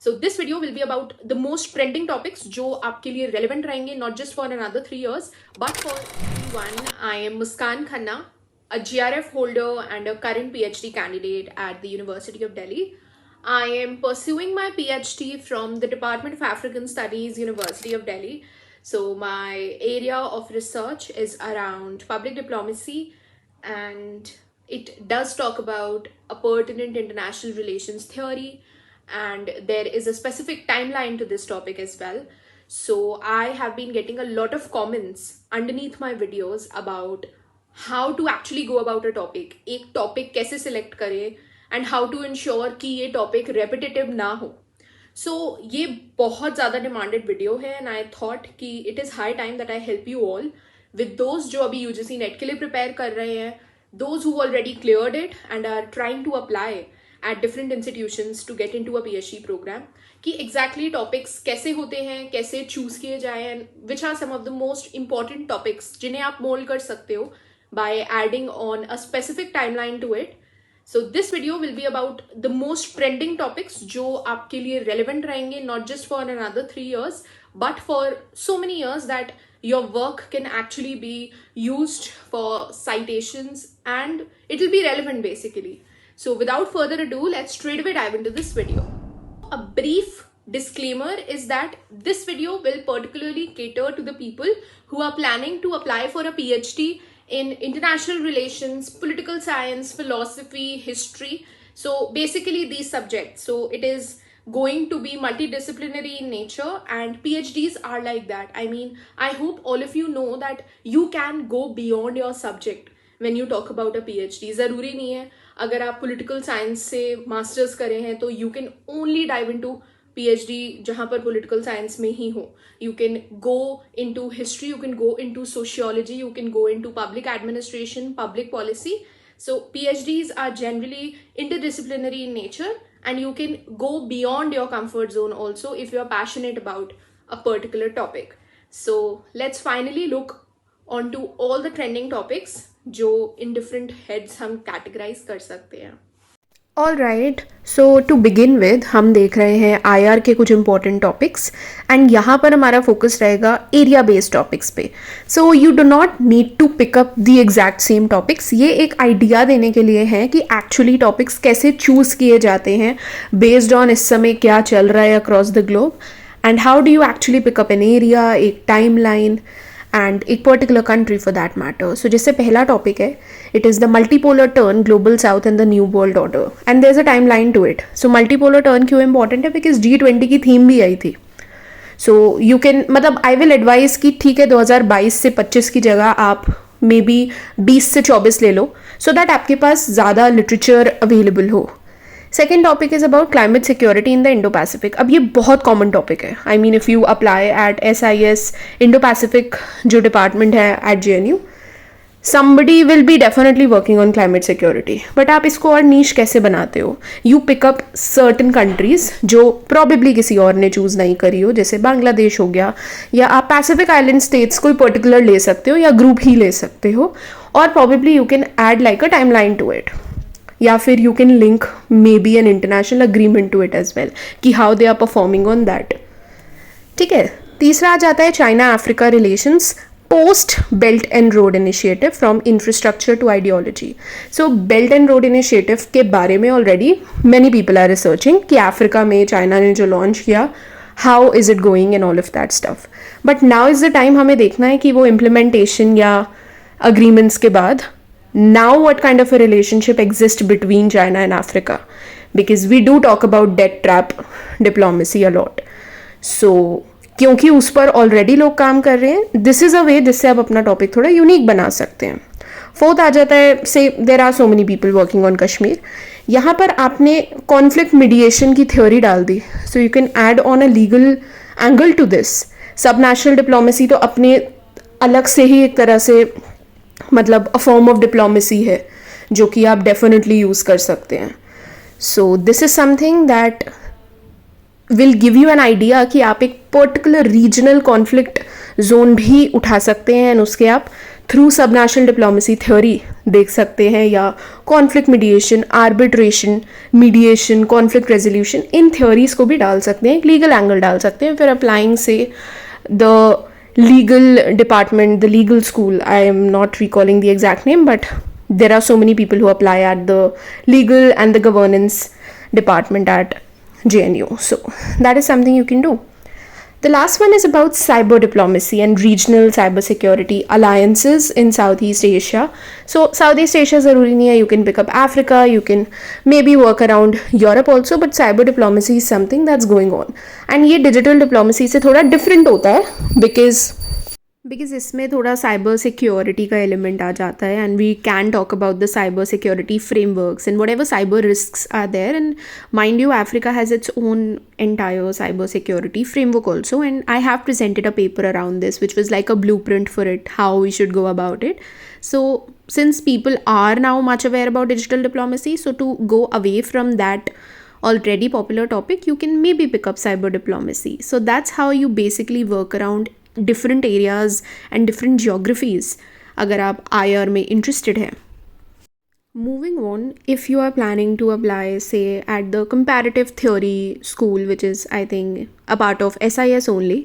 So this video will be about the most trending topics जो आपके लिए relevant रहेंगे, not just for another 3 years, but for everyone. I am Muskan Khanna, a GRF holder and a current PhD candidate at the University of Delhi. I am pursuing my PhD from the Department of African Studies, University of Delhi. So my area of research is around public diplomacy, and it does talk about a pertinent international relations theory, and there is a specific timeline to this topic as well. So I have been getting a lot of comments underneath my videos about how to actually go about a topic, एक topic कैसे select करें, and how to ensure कि ये topic repetitive ना हो. So ये बहुत ज़्यादा demanded video है, and I thought कि it is high time that I help you all with those जो अभी UGC NET के लिए prepare कर रहे हैं, those who already cleared it and are trying to apply at different institutions to get into a PhD program, कि exactly topics कैसे होते हैं, कैसे choose किए जाए, and which are some of the most important topics जिन्हें आप mould कर सकते हो by adding on a specific timeline to it. So this video will be about the most trending topics जो आपके लिए relevant रहेंगे, not just for another 3 years, but for so many years that your work can actually be used for citations and it will be relevant basically. So without further ado, let's straight away dive into this video. A brief disclaimer is that this video will particularly cater to the people who are planning to apply for a PhD in international relations, political science, philosophy, history. So basically these subjects. So it is going to be multidisciplinary in nature, and PhDs are like that. I mean, I hope all of you know that you can go beyond your subject when you talk about a PhD. ज़रूरी नहीं है अगर आप political science से masters करे हैं तो you can only dive into PhD जहाँ पर political science में ही हो. You can go into history, you can go into sociology, you can go into public administration, public policy. So PhDs are generally interdisciplinary in nature, and you can go beyond your comfort zone also if you are passionate about a particular topic. So let's finally look onto all the trending topics जो in different heads हम categorize कर सकते हैं. Alright, so to begin with हम देख रहे हैं IR के कुछ important topics, and यहाँ पर हमारा focus रहेगा area based topics पे. So you do not need to pick up the exact same topics. ये एक idea देने के लिए है कि actually topics कैसे choose किए जाते हैं based on इस समय क्या चल रहा है across the globe, and how do you actually pick up an area, एक timeline and एक particular country for that matter. So जैसे पहला topic है, it is the multipolar turn, global south and the new world order, and there's a timeline to it. So multipolar turn क्यों important है? Because G20 की theme भी आई थी. So you can, मतलब I will advise कि ठीक है 2022 से 25 की जगह आप मे बी 20 से 24 ले लो, so that आपके पास ज़्यादा literature available हो. Second topic is about climate security in the Indo Pacific. अब ये बहुत कॉमन टॉपिक है. I mean if you apply at SIS Indo Pacific जो डिपार्टमेंट है at JNU, somebody will be definitely working on climate security. But आप इसको और niche कैसे बनाते हो? You pick up certain countries जो प्रॉबेबली किसी और ने चूज़ नहीं करी हो, जैसे बांग्लादेश हो गया, या आप पैसिफिक आइलैंड स्टेट्स कोई पर्टिकुलर ले सकते हो या ग्रुप ही ले सकते हो, और probably you can add like a timeline to it, या फिर you can link maybe an international agreement to it as well कि how they are performing on that. ठीक है. तीसरा आ जाता है China Africa relations post Belt and Road Initiative from infrastructure to ideology. So Belt and Road Initiative के बारे में already many people are researching कि अफ्रीका में चाइना ने जो लॉन्च किया, how is it going and all of that stuff. But now is the time हमें देखना है कि वो इम्प्लीमेंटेशन या अग्रीमेंट्स के बाद now what kind of a relationship exists between China and Africa, because we do talk about debt trap diplomacy a lot. So क्योंकि उस पर ऑलरेडी लोग काम कर रहे हैं, दिस इज़ अ वे जिससे आप अपना टॉपिक थोड़ा यूनिक बना सकते हैं. फोर्थ आ जाता है, so there are so many people working on Kashmir. यहाँ पर आपने कॉन्फ्लिक्ट मीडिएशन की थ्योरी डाल दी, so you can add on a legal angle to this. Subnational diplomacy तो अपने अलग से ही एक तरह से मतलब अ फॉर्म ऑफ डिप्लोमेसी है जो कि आप डेफिनेटली यूज़ कर सकते हैं. सो this is something that will give you an idea कि आप एक पर्टिकुलर रीजनल कॉन्फ्लिक्ट जोन भी उठा सकते हैं, एंड उसके आप थ्रू सब नेशनल डिप्लोमेसी थ्योरी देख सकते हैं, या conflict mediation, arbitration, mediation, conflict resolution, इन थ्योरीज को भी डाल सकते हैं, एक लीगल एंगल डाल सकते हैं. फिर अप्लाइंग से the legal department, the legal school, I am not recalling the exact name, but there are so many people who apply at the legal and the governance department at JNU. So that is something you can do. The last one is about cyber diplomacy and regional cyber security alliances in Southeast Asia. So Southeast Asia zaruri nahi hai, you can pick up Africa, you can maybe work around Europe also, but cyber diplomacy is something that's going on. And ये digital diplomacy से थोड़ा different होता है because इसमें थोड़ा cyber security का element आ जाता है, and we can talk about the cyber security frameworks and whatever cyber risks are there. And mind you, Africa has its own entire cyber security framework also, and I have presented a paper around this which was like a blueprint for it, how we should go about it. So since people are now much aware about digital diplomacy, so to go away from that already popular topic, you can maybe pick up cyber diplomacy. So that's how you basically work around different areas and different geographies अगर आप IR में interested हैं. Moving on, if you are planning to apply, say, at the comparative theory school, which is, I think, a part of SIS only,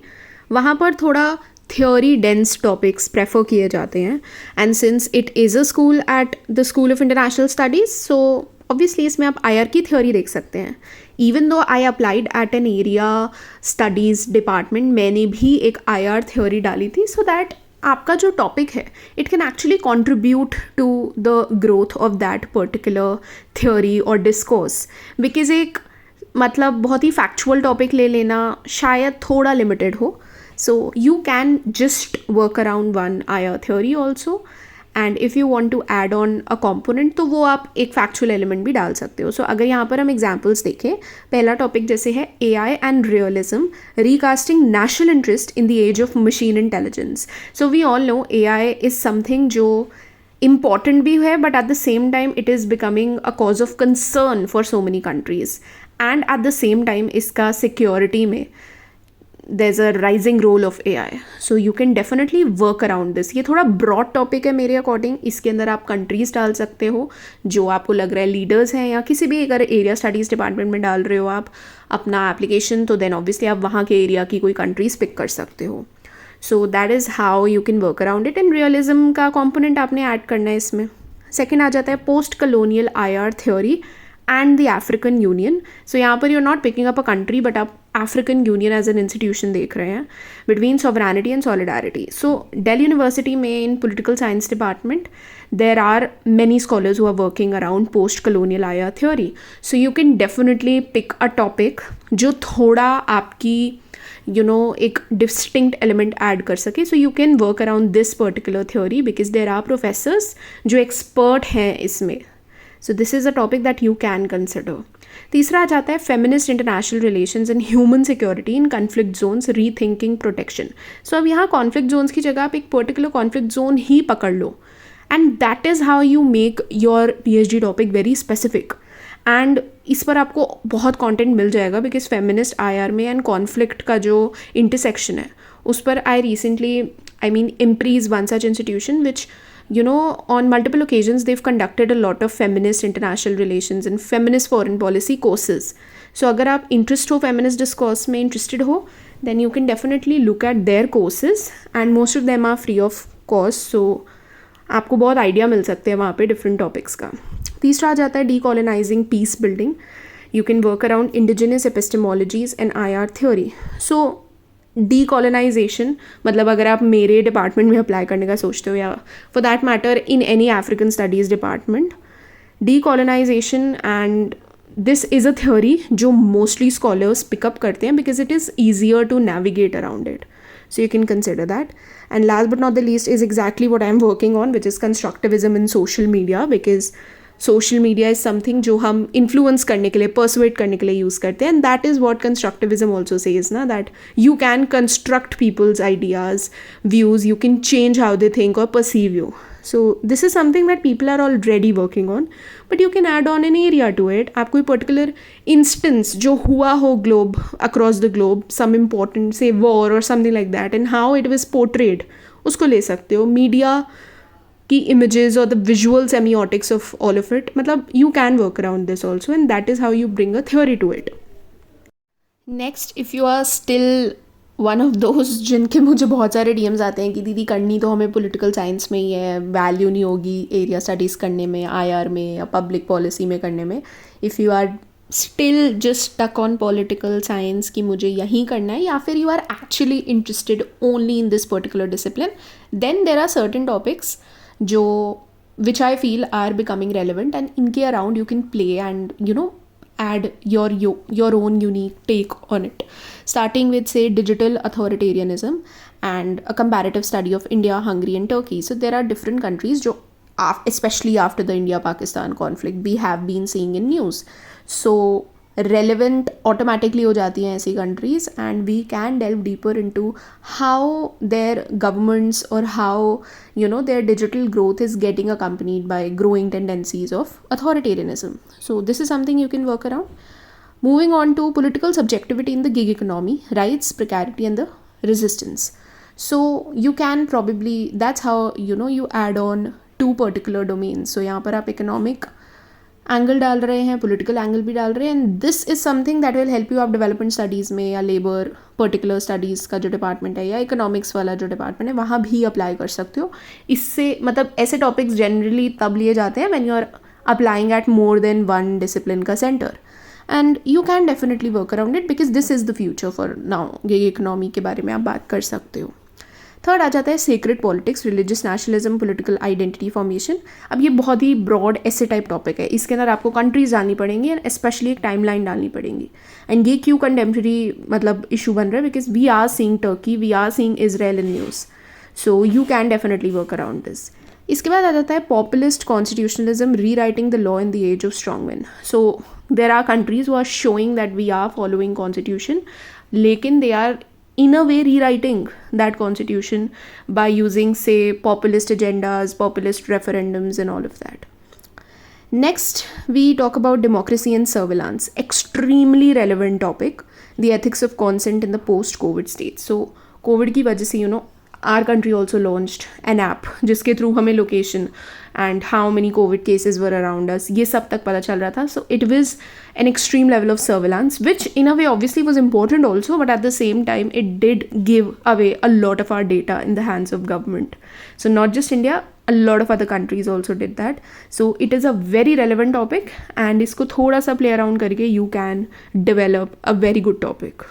वहाँ पर थोड़ा theory dense topics prefer किए जाते हैं. And since it is a school at the School of International Studies, so obviously इसमें आप IR की theory देख सकते हैं. Even though I applied at an area studies department, मैंने भी एक IR theory डाली थी, so that आपका जो टॉपिक है it can actually contribute to the growth of that particular theory और डिस्कोर्स. बिकॉज एक मतलब बहुत ही फैक्चुअल टॉपिक ले लेना शायद थोड़ा लिमिटेड हो. So you can just work around one IR theory also, and if you want to add on a component तो वो आप एक फैक्चुअल एलिमेंट भी डाल सकते हो. सो अगर यहाँ पर हम एग्जाम्पल्स देखें, पहला टॉपिक जैसे है AI and realism, recasting national interest in the age of machine intelligence. So we all know AI is something जो इम्पॉर्टेंट भी है, but at the same time it is becoming a cause of concern for so many countries, and at the same time इसका security में there's a rising role of AI. So you can definitely work around this. ये थोड़ा broad topic है मेरे according. इसके अंदर आप countries डाल सकते हो जो आपको लग रहा है लीडर्स हैं, या किसी भी अगर एरिया स्टडीज़ डिपार्टमेंट में डाल रहे हो आप अपना एप्लीकेशन, तो देन ऑब्वियसली आप वहाँ के एरिया की कोई कंट्रीज पिक कर सकते हो. So that is how you can work around it. And realism का कॉम्पोनेंट आपने ऐड करना है इसमें. सेकेंड आ जाता है post colonial IR theory and the African Union. So यहाँ पर you're not picking up a country, but आप African Union as an institution देख रहे हैं, between sovereignty and solidarity. So Delhi University में in political science department there are many scholars who are working around post-colonial IR theory. So you can definitely pick a topic जो थोड़ा आपकी एक distinct element add कर सके. So you can work around this particular theory because there are professors जो expert हैं इसमें. So this is a topic that you can consider. तीसरा आ जाता है feminist international relations and human security in conflict zones, rethinking protection. So अब यहाँ conflict zones की जगह आप एक particular conflict zone ही पकड़ लो, and that is how you make your PhD topic very specific. And इस पर आपको बहुत content मिल जाएगा because feminist IR में and conflict का जो intersection है उस पर I mean IMPRI is one such institution which on multiple occasions they've conducted a lot of feminist international relations and feminist foreign policy courses. So अगर आप interest हो feminist discourse में interested हो, then you can definitely look at their courses and most of them are free of cost. So आपको बहुत idea मिल सकते हैं वहाँ पे different topics का. तीसरा आ जाता है decolonizing peace building. You can work around indigenous epistemologies and IR theory. So डीकॉलोनाइजेशन मतलब अगर आप मेरे डिपार्टमेंट में अप्लाई करने का सोचते हो, या for that matter in any African studies department, decolonization and this is a theory जो मोस्टली स्कॉलर्स पिकअप करते हैं because it is easier to navigate around it. So you can consider that. And last but not the least is exactly what I'm working on, which is constructivism in social media, because social media is something जो हम influence करने के लिए, persuade करने के लिए use करते हैं. And that is what constructivism also says ना, that you can construct people's ideas, views, you can change how they think और perceive you. So this is something that people are already working on, but you can add on an area to it. आप कोई particular instance जो हुआ हो globe, across the globe, some important से war और something like that, and how it was portrayed, उसको ले सकते हो. मीडिया कि images or the visual semiotics of all of it, मतलब you can work around this also, and that is how you bring a theory to it. Next if you are still one of those जिनके मुझे बहुत सारे DMs आते हैं कि दीदी करनी तो हमें पॉलिटिकल साइंस में ही है, वैल्यू नहीं होगी एरिया स्टडीज़ करने में, आईआर में या पब्लिक पॉलिसी में करने में. If you are still just stuck on political science कि मुझे यहीं करना है, या फिर you are actually interested only in this particular discipline, then there are certain topics जो which I feel are becoming relevant, and इनके around you can play and add your own unique take on it, starting with say digital authoritarianism and a comparative study of India, Hungary and Turkey. So there are different countries jo especially after the India Pakistan conflict we have been seeing in news, so relevant automatically हो जाती हैं ऐसी countries, and we can delve deeper into how their governments or how their digital growth is getting accompanied by growing tendencies of authoritarianism. So this is something you can work around. Moving on to political subjectivity in the gig economy, rights, precarity and the resistance. So you can probably, that's how you add on two particular domains. So यहाँ पर आप economic angle डाल रहे हैं, political angle भी डाल रहे हैं, and this is something that will help you आप डेवलपमेंट स्टडीज़ में या लेबर पर्टिकुलर स्टडीज़ का जो डिपार्टमेंट है या इकोनॉमिक्स वाला जो डिपार्टमेंट है वहाँ भी अप्लाई कर सकते हो. इससे मतलब ऐसे टॉपिक्स जनरली तब लिए जाते हैं when you are applying at more than one discipline का centre, and you can definitely work around it because this is the future for now. ये इकोनॉमी के बारे में आप बात कर सकते हो. थर्ड आ जाता है sacred politics, religious nationalism, political identity formation. अब ये बहुत ही ब्रॉड ऐसे टाइप टॉपिक है, इसके अंदर आपको कंट्रीज डालनी पड़ेंगी एंड स्पेशली एक टाइमलाइन डालनी पड़ेंगी. एंड ये क्यों कंटेम्प्रेरी मतलब इशू बन रहा है, because we are seeing Turkey, we are seeing Israel in news, so you can definitely work around this. इसके बाद आ जाता है populist constitutionalism, rewriting the law in the age of strong man. So there are countries who are showing that we are following constitution, लेकिन they are in a way rewriting that constitution by using say populist agendas, populist referendums and all of that. Next we talk about democracy and surveillance, extremely relevant topic, the ethics of consent in the post covid state. So covid की वजह से our country also launched an app जिसके through हमें location and how many covid cases were around us ये सब तक पता चल रहा था. So it was an extreme level of surveillance which in a way obviously was important also, but at the same time it did give away a lot of our data in the hands of government. So not just India, a lot of other countries also did that. So it is a very relevant topic and इसको थोड़ा सा play around करके you can develop a very good topic.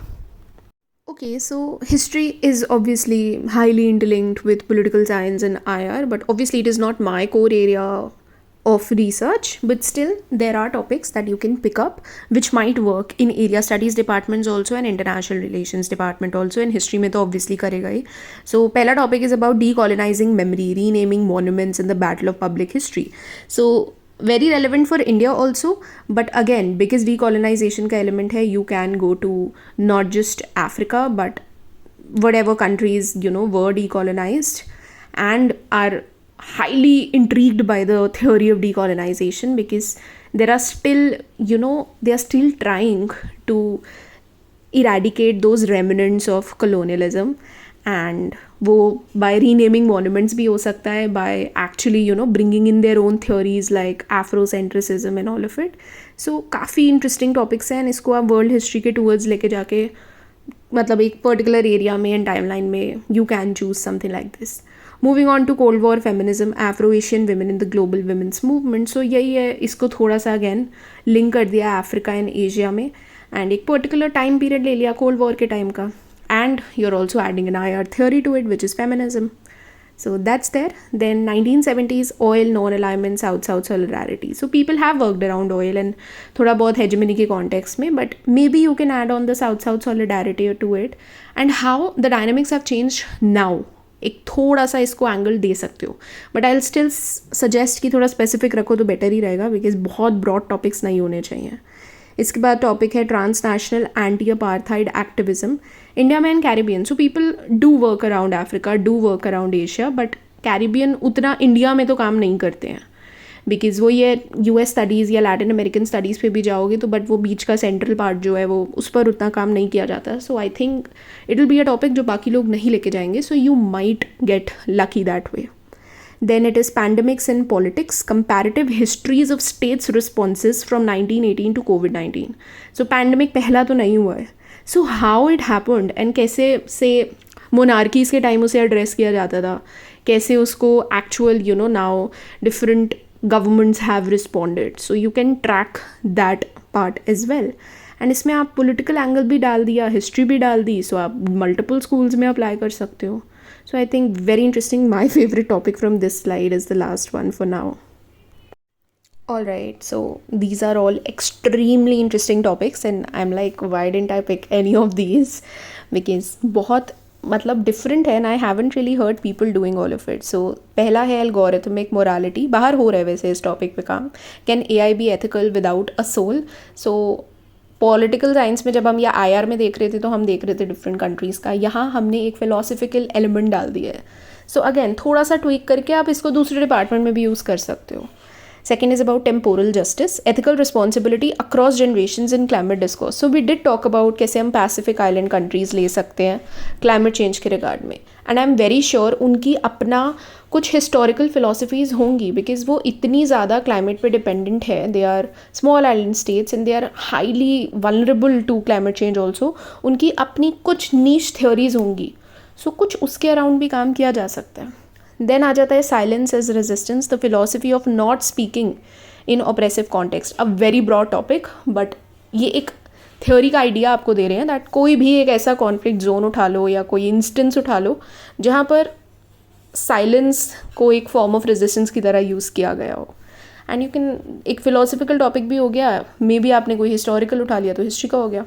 Okay, so history is obviously highly interlinked with political science and IR, but obviously it is not my core area of research, but still there are topics that you can pick up which might work in area studies departments also and international relations department also, and history में तो obviously करेगा ही. So पहला topic is about decolonizing memory, renaming monuments in the battle of public history. So very relevant for India also, but again because decolonization का element है, you can go to not just Africa but whatever countries were decolonized and are highly intrigued by the theory of decolonization, because there are still they are still trying to eradicate those remnants of colonialism, and वो by renaming monuments भी हो सकता है, by actually bringing in their own theories like Afrocentrism and all of it. So काफ़ी interesting topics हैं, इसको आप world history के towards लेके जाके मतलब एक particular area में and timeline में you can choose something like this. Moving on to Cold War feminism, Afro-Asian women in the global women's movement. So यही है, इसको थोड़ा सा again link कर दिया Africa and Asia में, and एक particular time period ले लिया Cold War के time का. And you're also adding an IR theory to it, which is feminism. So that's there. Then 1970s oil non-alignment South-South solidarity. So people have worked around oil and थोड़ा बहुत hegemony के context में, but maybe you can add on the South-South solidarity to it and how the dynamics have changed now. एक थोड़ा सा इसको angle दे सकते हो, but I will still suggest कि थोड़ा स्पेसिफिक रखो तो बेटर ही रहेगा, बिकॉज बहुत ब्रॉड टॉपिक्स नहीं होने चाहिए. इसके बाद टॉपिक है transnational anti apartheid activism India में and Caribbean. So people do work around Africa, do work around Asia, but Caribbean उतना इंडिया में तो काम नहीं करते हैं, बिकॉज़ वो ये यूएस स्टडीज़ या लैटिन अमेरिकन स्टडीज़ पे भी जाओगे तो बट वो बीच का सेंट्रल पार्ट जो है वो उस पर उतना काम नहीं किया जाता. So I think it will be a topic जो बाकी लोग नहीं लेके जाएंगे, so you might get lucky that way. Then it is pandemics and politics, comparative histories of states' responses from 1918 to COVID-19. So pandemic पहला तो नहीं हुआ है. So how it happened and कैसे से मोनार्कीज़ के टाइम उसे एड्रेस किया जाता था, कैसे उसको actual now different governments have responded. So you can track that part as well. And इसमें आप पॉलिटिकल एंगल भी डाल दिया, हिस्ट्री भी डाल दी, सो आप मल्टीपल स्कूल्स में अप्लाई कर सकते हो. So I think very interesting. My favorite topic from this slide is the last one for now. Alright, so these are all extremely interesting topics and I'm like, why didn't I pick any of these? Because बहुत मतलब different है and I haven't really heard people doing all of it. So पहला है algorithmic morality, बाहर हो रहा है वैसे इस topic पे काम. Can AI be ethical without a soul? So political science में जब हम या IR में देख रहे थे तो हम देख रहे थे डिफरेंट कंट्रीज़ का, यहाँ हमने एक फिलोसफिकल एलिमेंट डाल दिया है. सो अगेन थोड़ा सा ट्वीक करके आप इसको दूसरे डिपार्टमेंट में भी यूज़ कर सकते हो. Second is about temporal justice, ethical responsibility across generations in climate discourse. So we did talk about कैसे हम पैसिफिक आइलैंड कंट्रीज़ ले सकते हैं क्लाइमेट चेंज के रिगार्ड में. And I am very sure उनकी अपना कुछ हिस्टोरिकल फिलोसफीज़ होंगी बिकॉज वो इतनी ज़्यादा क्लाइमेट पे डिपेंडेंट है. They are small island states and they are highly vulnerable to climate change also. उनकी अपनी कुछ नीश थ्योरीज होंगी. सो कुछ उसके अराउंड भी काम किया जा सकता है. देन आ जाता है silence as resistance, the philosophy of not speaking in oppressive context. A very broad topic but ये एक थ्योरी का आइडिया आपको दे रहे हैं दैट कोई भी एक ऐसा कॉन्फ्लिक्ट जोन उठा लो या कोई इंस्टेंस उठा लो जहाँ पर साइलेंस को एक फॉर्म ऑफ रेजिस्टेंस की तरह यूज़ किया गया हो. एंड यू कैन, एक फिलोसफिकल टॉपिक भी हो गया, मे बी आपने कोई हिस्टोरिकल उठा लिया तो हिस्ट्री का हो गया.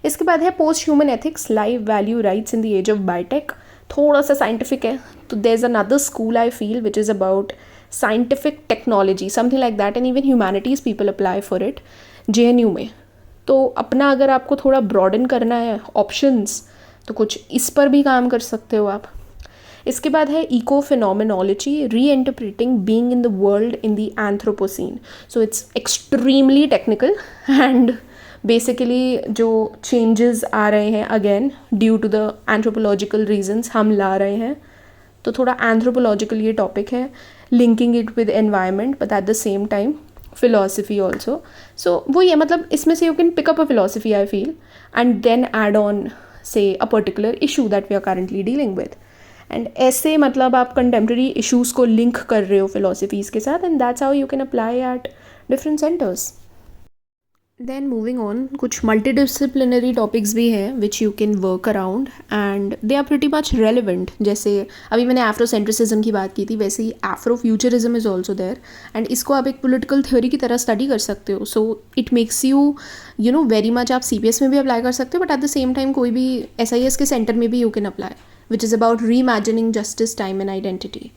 इसके बाद है post human ethics, life value rights in the age of biotech. थोड़ा सा साइंटिफिक है तो there is another school I feel which is about scientific technology, something like that, and even humanities people apply for it JNU में. तो अपना अगर आपको थोड़ा ब्रॉडन करना है ऑप्शंस तो कुछ इस पर भी काम कर सकते हो आप. इसके बाद है eco phenomenology, reinterpreting being in the world in the anthropocene. So it's extremely technical and basically जो चेंजेस आ रहे हैं again due to the anthropological reasons हम ला रहे हैं, तो थोड़ा एंथ्रोपोलॉजिकल ये टॉपिक है, linking it with environment but at the same time philosophy also. So वो ये मतलब इसमें से you can pick up a philosophy I feel and then add on say a particular issue that we are currently dealing with. And ऐसे मतलब आप contemporary issues को link कर रहे हो philosophies के साथ and that's how you can apply at different centers. Then moving on, कुछ multidisciplinary topics भी हैं which you can work around and they are pretty much relevant. जैसे अभी मैंने Afrocentricism की बात की थी, वैसे ही Afrofuturism is also there and इसको आप एक political theory की तरह study कर सकते हो. So it makes you know very much, आप CPS में भी apply कर सकते हो but at the same time कोई भी SIS के center में भी you can apply, which is about reimagining justice, time and identity.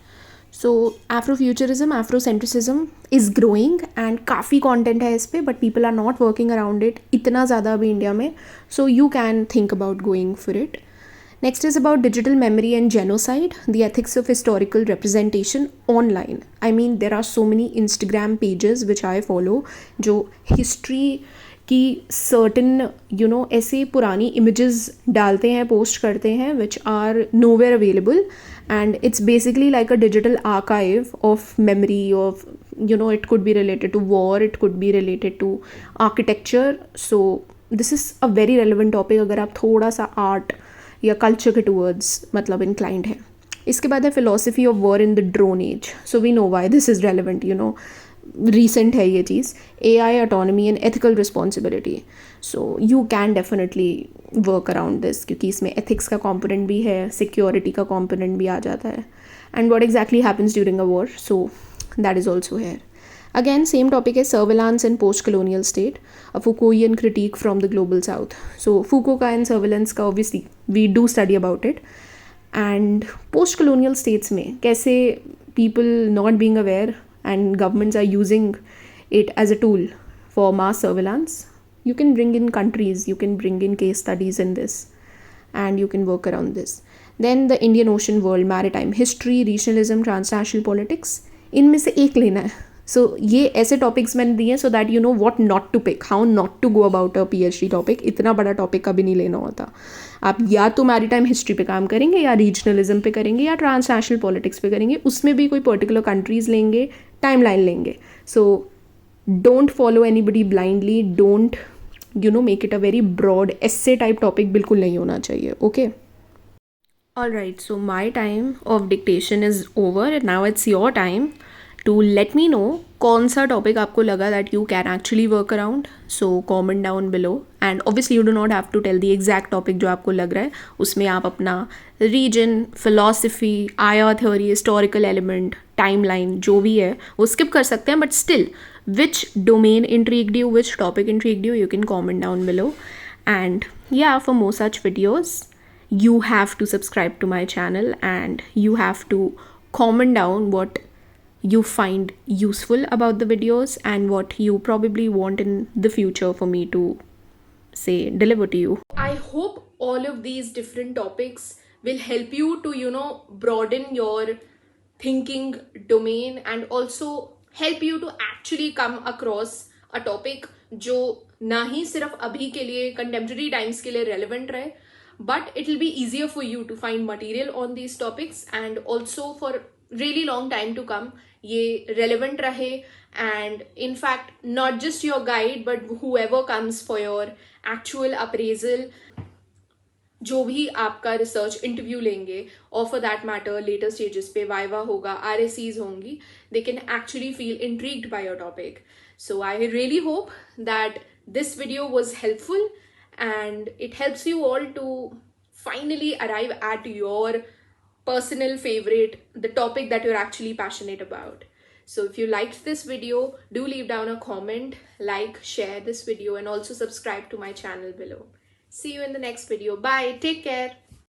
So Afrofuturism, Afrocentricism is growing and काफ़ी content है इस पे but people are not working around it इतना ज़्यादा अभी इंडिया में. So you can think about going for it. Next is about digital memory and genocide, the ethics of historical representation online. I mean there are so many Instagram pages which I follow जो history कि certain ऐसे पुरानी images डालते हैं, post करते हैं which are nowhere available and it's basically like a digital archive of memory of it could be related to war, it could be related to architecture. So this is a very relevant topic अगर आप थोड़ा सा art या culture के towards मतलब inclined है. इसके बाद है philosophy of war in the drone age. So we know why this is relevant, recent है ये चीज़, AI autonomy and ethical responsibility. So you can definitely work around this क्योंकि इसमें ethics का component भी है, security का component भी आ जाता है and what exactly happens during a war, so that is also here. Again same topic है surveillance and post-colonial state, a Foucaultian critique from the global south. So Foucault का and surveillance का obviously we do study about it and post-colonial states में कैसे people not being aware and governments are using it as a tool for mass surveillance. You can bring in countries, you can bring in case studies in this and you can work around this. Then the Indian Ocean world, maritime history, regionalism, transnational politics, इनमें से एक लेना है सो ये ऐसे topics मैंने दिए so that you know what not to pick, how not to go about a PhD topic. इतना बड़ा टॉपिक कभी नहीं लेना होता. आप या तो मैरीटाइम हिस्ट्री पे काम करेंगे, या रीजनलिज्म पे करेंगे, या ट्रांसनेशनल पॉलिटिक्स पे करेंगे. उसमें भी कोई पर्टिकुलर कंट्रीज लेंगे, टाइमलाइन लेंगे. So don't follow anybody blindly, don't make it a very broad essay type topic बिल्कुल नहीं होना चाहिए. Okay, alright, so my time of dictation is over and now it's your time to let me know कौन सा topic आपको लगा that you can actually work around. So comment down below and obviously you do not have to tell the exact topic जो आपको लग रहा है. उसमें आप अपना region, philosophy, IR theory, historical element, timeline जो भी है वो skip कर सकते हैं, but still which domain intrigued you, which topic intrigued you, you can comment down below. And yeah, for more such videos you have to subscribe to my channel and you have to comment down what you find useful about the videos and what you probably want in the future for me to say deliver to you. I hope all of these different topics will help you to, broaden your thinking domain and also help you to actually come across a topic जो ना ही सिर्फ अभी के लिए contemporary times के लिए relevant रहे, but it will be easier for you to find material on these topics and also for really long time to come ये relevant रहे. And in fact not just your guide but whoever comes for your actual appraisal, जो भी आपका research interview लेंगे और for that matter later stages पे viva होगा, RSCs होंगी, they can actually feel intrigued by your topic. So I really hope that this video was helpful and it helps you all to finally arrive at your personal favorite, the topic that you're actually passionate about. So if you liked this video, do leave down a comment, like, share this video and also subscribe to my channel below. See you in the next video. Bye. Take care.